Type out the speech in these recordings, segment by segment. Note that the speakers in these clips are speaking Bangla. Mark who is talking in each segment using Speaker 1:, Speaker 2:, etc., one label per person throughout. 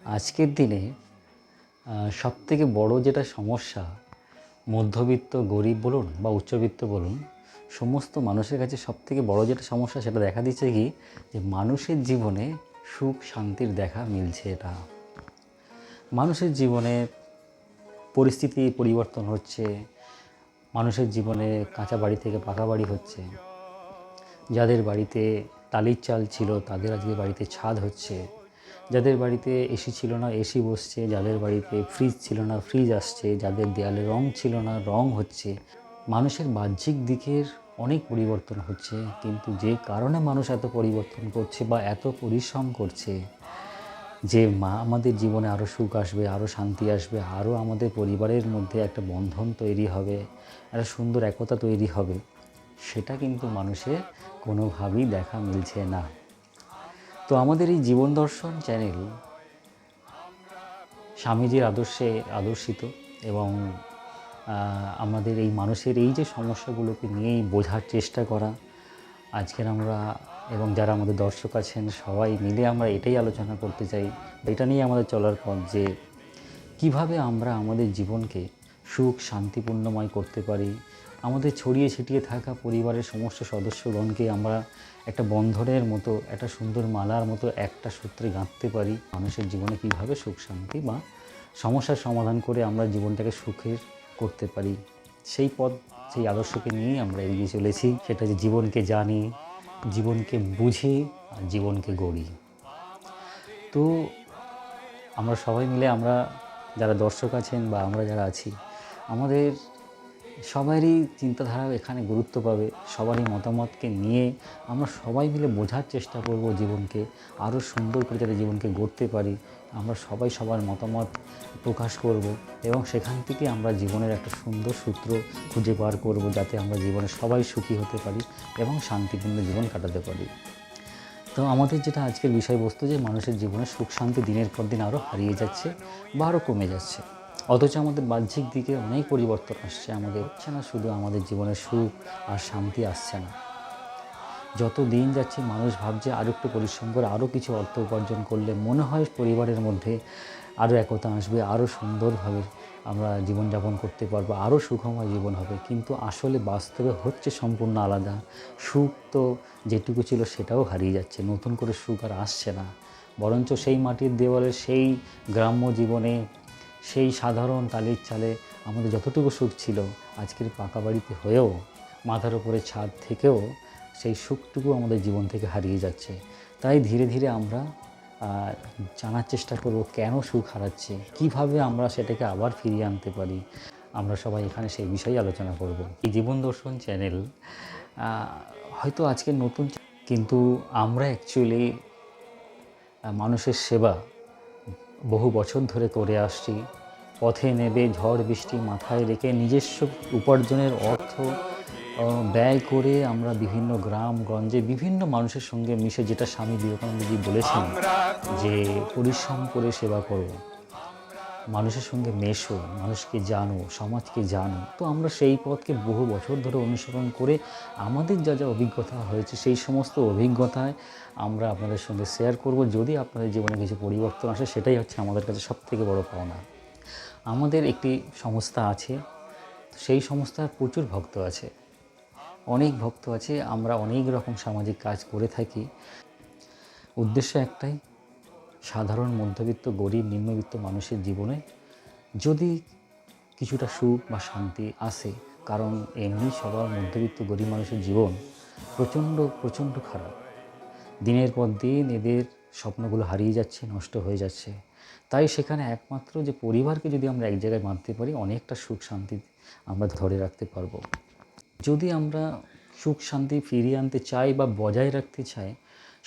Speaker 1: আজকের দিনে সবথেকে বড় যেটা সমস্যা, মধ্যবিত্ত গরিব বলুন বা উচ্চবিত্ত বলুন, সমস্ত মানুষের কাছে সবথেকে বড় যেটা সমস্যা সেটা দেখা দিচ্ছে কি, যে মানুষের জীবনে সুখ শান্তির দেখা মিলছে না। মানুষের জীবনে পরিস্থিতি পরিবর্তন হচ্ছে, মানুষের জীবনে কাঁচা বাড়ি থেকে পাকা বাড়ি হচ্ছে, যাদের বাড়িতে টালির চাল ছিল তাদের আজকে বাড়িতে ছাদ হচ্ছে, যাদের বাড়িতে এসি ছিল না এসি বসছে, যাদের বাড়িতে ফ্রিজ ছিল না ফ্রিজ আসছে, যাদের দেয়ালে রং ছিল না রং হচ্ছে। মানুষের বাহ্যিক দিকের অনেক পরিবর্তন হচ্ছে, কিন্তু যে কারণে মানুষ এত পরিবর্তন করছে বা এত পরিশ্রম করছে, যে আমাদের জীবনে আরও সুখ আসবে, আরও শান্তি আসবে, আরও আমাদের পরিবারের মধ্যে একটা বন্ধন তৈরি হবে, একটা সুন্দর একতা তৈরি হবে, সেটা কিন্তু মানুষের কোনোভাবেই দেখা মিলছে না। তো আমাদের এই জীবন দর্শন চ্যানেল স্বামীজির আদর্শে আদর্শিত এবং আমাদের এই মানুষের এই যে সমস্যাগুলোকে নিয়েই বোঝার চেষ্টা করা। আজকের আমরা এবং যারা আমাদের দর্শক আছেন সবাই মিলে আমরা এটাই আলোচনা করতে চাই, এটা নিয়ে আমাদের চলার পথ, যে কিভাবে আমরা আমাদের জীবনকে সুখ শান্তিপূর্ণময় করতে পারি, আমাদের ছড়িয়ে ছিটিয়ে থাকা পরিবারের সমস্ত সদস্যগণকে আমরা একটা বন্ধনের মতো, একটা সুন্দর মালার মতো একটা সূত্রে গাঁথতে পারি। মানুষের জীবনে কিভাবে সুখ শান্তি বা সমস্যার সমাধান করে আমরা জীবনটাকে সুখের করতে পারি, সেই পথ, সেই আদর্শকে নিয়েই আমরা এগিয়ে চলেছি। সেটা যে জীবনকে জানি, জীবনকে বুঝি আর জীবনকে গড়ি। তো আমরা সবাই মিলে, আমরা যারা দর্শক আছেন বা আমরা যারা আছি, আমাদের সবারই চিন্তাধারা এখানে গুরুত্ব পাবে। সবারই মতামতকে নিয়ে আমরা সবাই মিলে বোঝার চেষ্টা করব জীবনকে আরও সুন্দর করে, যাতে জীবনকে গড়তে পারি। আমরা সবাই সবার মতামত প্রকাশ করব এবং সেখান থেকে আমরা জীবনের একটা সুন্দর সূত্র খুঁজে বার করব, যাতে আমরা জীবনে সবাই সুখী হতে পারি এবং শান্তিপূর্ণ জীবন কাটাতে পারি। তো আমাদের যেটা আজকের বিষয়বস্তু, যে মানুষের জীবনে সুখ শান্তি দিনের পর দিন আরও হারিয়ে যাচ্ছে বা আরও কমে যাচ্ছে, অথচ আমাদের বাহ্যিক দিকে অনেক পরিবর্তন আসছে। আমাদের হচ্ছে না, শুধু আমাদের জীবনে সুখ আর শান্তি আসছে না, যত দিন যাচ্ছে মানুষ ভাবছে আরও একটু পরিশ্রম করে আরও কিছু অর্থ উপার্জন করলে মনে হয় পরিবারের মধ্যে আরও একতা আসবে, আরও সুন্দরভাবে আমরা জীবনযাপন করতে পারবো, আরও সুখময় জীবন হবে। কিন্তু আসলে বাস্তবে হচ্ছে সম্পূর্ণ আলাদা। সুখ তো যেটুকু ছিল সেটাও হারিয়ে যাচ্ছে, নতুন করে সুখ আর আসছে না। বরঞ্চ সেই মাটির দেওয়ালে, সেই গ্রাম্য জীবনে, সেই সাধারণ টালির চালে আমাদের যতটুকু সুখ ছিল, আজকের পাকা বাড়িতে হয়েও, মাথার উপরে ছাদ থেকেও সেই সুখটুকু আমাদের জীবন থেকে হারিয়ে যাচ্ছে। তাই ধীরে ধীরে আমরা জানার চেষ্টা করব কেন সুখ হারাচ্ছে, কিভাবে আমরা সেটাকে আবার ফিরিয়ে আনতে পারি। আমরা সবাই এখানে সেই বিষয়ে আলোচনা করব। এই জীবন দর্শন চ্যানেল হয়তো আজকে নতুন, কিন্তু আমরা অ্যাকচুয়ালি মানুষের সেবা বহু বছর ধরে করে আসছি। পথে নেবে ঝড় বৃষ্টি মাথায় রেখে নিজস্ব উপার্জনের অর্থ ব্যয় করে আমরা বিভিন্ন গ্রামগঞ্জে বিভিন্ন মানুষের সঙ্গে মিশে, যেটা স্বামী বিবেকানন্দজি বলেছেন, যে পরিশ্রম করে সেবা করো, মানুষের সঙ্গে মেশো, মানুষকে জানো, সমাজকে জানো। তো আমরা সেই পথকে বহু বছর ধরে অনুসরণ করে আমাদের যা যা অভিজ্ঞতা হয়েছে, সেই সমস্ত অভিজ্ঞতায় আমরা আপনাদের সঙ্গে শেয়ার করব। যদি আপনাদের জীবনে কিছু পরিবর্তন আসে, সেটাই হচ্ছে আমাদের কাছে সবথেকে বড় পাওনা। আমাদের একটি সংস্থা আছে, সেই সংস্থার প্রচুর ভক্ত আছে, অনেক ভক্ত আছে। আমরা অনেক রকম সামাজিক কাজ করে থাকি। উদ্দেশ্য একটাই, সাধারণ মধ্যবিত্ত গরিব নিম্নবিত্ত মানুষের জীবনে যদি কিছুটা সুখ বা শান্তি আসে। কারণ এমনি সবার মধ্যবিত্ত গরিব মানুষের জীবন প্রচণ্ড খারাপ। দিনের পর দিন এদের স্বপ্নগুলো হারিয়ে যাচ্ছে, নষ্ট হয়ে যাচ্ছে। তাই সেখানে একমাত্র যে পরিবারকে যদি আমরা এক জায়গায় বাঁধতে পারি, অনেকটা সুখ শান্তি আমরা ধরে রাখতে পারবো। যদি আমরা সুখ শান্তি ফিরিয়ে আনতে চাই বা বজায় রাখতে চাই,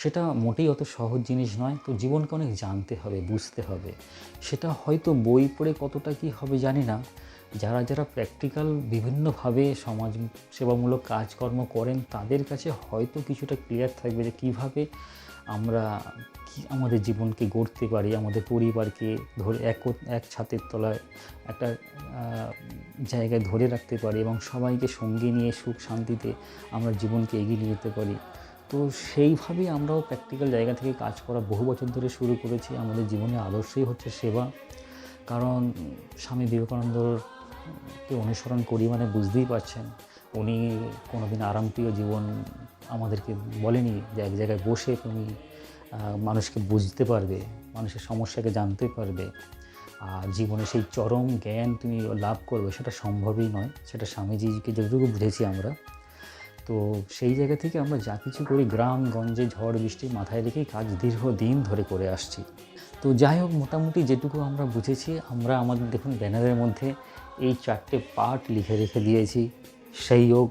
Speaker 1: সেটা মোটেই অত সহজ জিনিস নয়। তো জীবনকে অনেক জানতে হবে, বুঝতে হবে। সেটা হয়তো বই পড়ে কতটা কী হবে জানি না। যারা যারা প্র্যাকটিক্যাল বিভিন্নভাবে সমাজ সেবামূলক কাজকর্ম করেন, তাদের কাছে হয়তো কিছুটা ক্লিয়ার থাকবে যে কীভাবে আমরা আমাদের জীবনকে গড়তে পারি, আমাদের পরিবারকে ধরে এক ছাদের তলায় একটা জায়গায় ধরে রাখতে পারি এবং সবাইকে সঙ্গে নিয়ে সুখ শান্তিতে আমরা জীবনকে এগিয়ে নিয়ে যেতে পারি। তো সেইভাবেই আমরাও প্র্যাকটিক্যাল জায়গা থেকে কাজ করা বহু বছর ধরে শুরু করেছি। আমাদের জীবনে আদর্শই হচ্ছে সেবা। কারণ স্বামী বিবেকানন্দকে অনুসরণ করি মানে বুঝতেই পারছেন, উনি কোনোদিন আরামপ্রিয় জীবন আমাদেরকে বলেনি যে এক জায়গায় বসে তুমি মানুষকে বুঝতে পারবে, মানুষের সমস্যাকে জানতে পারবে, আর জীবনে সেই চরম জ্ঞান তুমি লাভ করবে, সেটা সম্ভবই নয়। সেটা স্বামীজিকে যতটুকু বুঝেছি আমরা। তো সেই জায়গা থেকে আমরা যা কিছু করি গ্রামগঞ্জে ঝড় বৃষ্টি মাথায় রেখেই কাজ দীর্ঘদিন ধরে করে আসছি। তো যাই হোক, মোটামুটি যেটুকু আমরা বুঝেছি, আমরা আমাদের দেখুন ব্যানারের মধ্যে এই 4টে পার্ট লিখে রেখে দিয়েছি: सहयोग,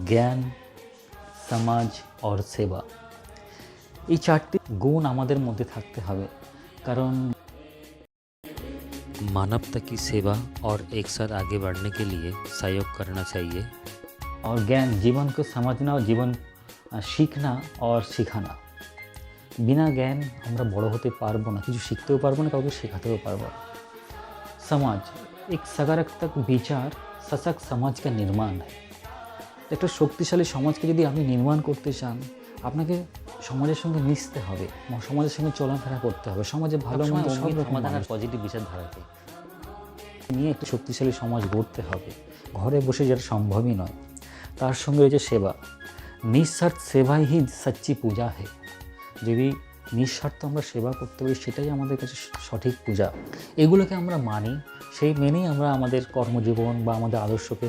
Speaker 1: জ্ঞান, সমাজ और সেবা। এই 4টি গুণ আমাদের মধ্যে থাকতে হবে। কারণ
Speaker 2: मानवता की सेवा और एक साथ आगे बढ़ने के लिए सहयोग करना चाहिए।
Speaker 1: और ज्ञान, जीवन को समझना और जीवन सीखना और सिखाना। बिना ज्ञान আমরা বড় হতে পারবো না, কিছু শিখতেও পারবো না, কাউকে শেখাতেও পারবো না। সমাজ, एक सकारात्मक विचार सशक्त समाज का निर्माण है। একটা শক্তিশালী সমাজকে যদি আপনি নির্মাণ করতে চান, আপনাকে সমাজের সঙ্গে মিশতে হবে, সমাজের সঙ্গে চলাফেরা করতে হবে, সমাজে ভালো মন্দ সব রকম সমাধান আর পজিটিভ বিচারধারাকে নিয়ে একটা শক্তিশালী সমাজ গড়তে হবে। ঘরে বসে যেটা সম্ভবই নয়। তার সঙ্গে রয়েছে সেবা। নিঃস্বার্থ সেবাই হি সচ্চি পূজা হে। যদি নিঃস্বার্থ আমরা সেবা করতে পারি, সেটাই আমাদের কাছে সঠিক পূজা। এগুলোকে আমরা মানি, সেই মেনেই আমরা আমাদের কর্মজীবন বা আমাদের আদর্শকে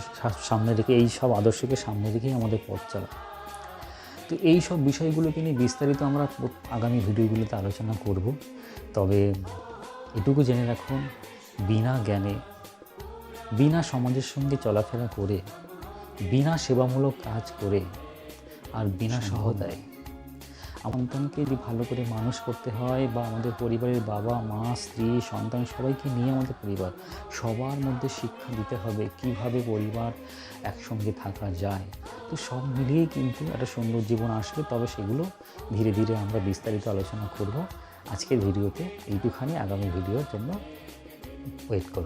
Speaker 1: সামনে রেখে, এই সব আদর্শকে সামনে রেখেই আমাদের পথ চলা। তো এই সব বিষয়গুলোকে নিয়ে বিস্তারিত আমরা আগামী ভিডিওগুলোতে আলোচনা করব। তবে এটুকু জেনে রাখুন, বিনা জ্ঞানে, বিনা সমাজের সঙ্গে চলাফেরা করে, বিনা সেবামূলক কাজ করে, আর বিনা সহায়তায় সন্তানকে যদি ভালো করে মানুষ করতে হয়, বা আমাদের পরিবারের বাবা মা স্ত্রী সন্তান সবাইকে নিয়ে আমাদের পরিবার, সবার মধ্যে শিক্ষা দিতে হবে কিভাবে পরিবার একসঙ্গে থাকা যায়। তো সব মিলিয়েই কিন্তু একটা সুন্দর জীবন আসবে। তবে সেগুলো ধীরে ধীরে আমরা বিস্তারিত আলোচনা করব। আজকের ভিডিওতে এইটুখানি, আগামী ভিডিওর জন্য ওয়েট করুন।